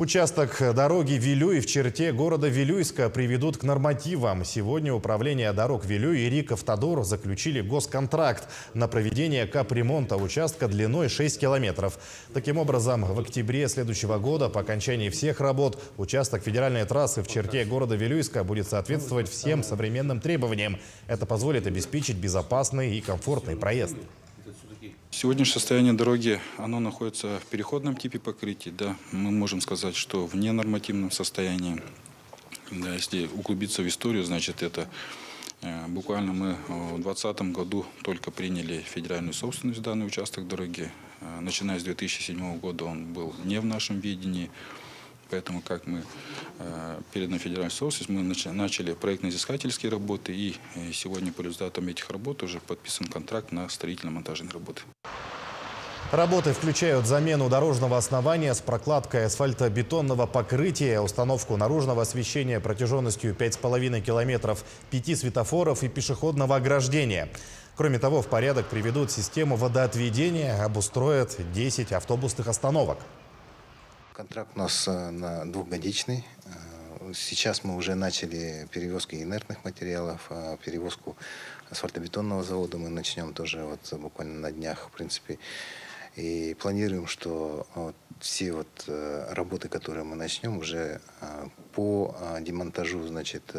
Участок дороги Вилюй в черте города Вилюйска приведут к нормативам. Сегодня управление дорог Вилюй и Рик-Автодор заключили госконтракт на проведение капремонта участка длиной 6 километров. Таким образом, в октябре следующего года, по окончании всех работ, участок федеральной трассы в черте города Вилюйска будет соответствовать всем современным требованиям. Это позволит обеспечить безопасный и комфортный проезд. Сегодняшнее состояние дороги, оно находится в переходном типе покрытия. Да, мы можем сказать, что в ненормативном состоянии. Да, если углубиться в историю, значит, это буквально мы в 2020 году только приняли федеральную собственность в данный участок дороги. Начиная с 2007 года он был не в нашем видении. Поэтому, как мы передали федеральную собственность, мы начали проектно-изыскательские работы. И сегодня по результатам этих работ уже подписан контракт на строительно-монтажные работы. Работы включают замену дорожного основания с прокладкой асфальтобетонного покрытия, установку наружного освещения протяженностью 5,5 километров, 5 светофоров и пешеходного ограждения. Кроме того, в порядок приведут систему водоотведения, обустроят 10 автобусных остановок. Контракт у нас на двухгодичный. Сейчас мы уже начали перевозку инертных материалов, перевозку асфальтобетонного завода мы начнем тоже вот буквально на днях, в принципе. И планируем, что все работы, которые мы начнем, уже по демонтажу, значит,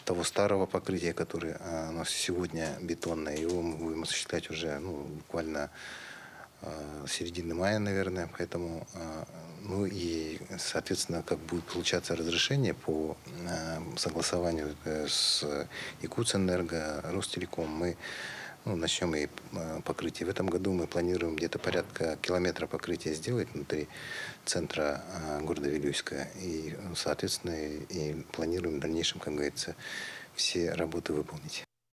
того старого покрытия, которое у нас сегодня бетонное, его мы будем осуществлять уже буквально середины мая, наверное. Поэтому, и, соответственно, как будет получаться разрешение по согласованию с Якутэнерго, Ростелеком, мы начнем и покрытие. В этом году мы планируем где-то порядка километра покрытия сделать внутри центра города Вилюйска. И, соответственно, и планируем в дальнейшем, как говорится, все работы выполнить.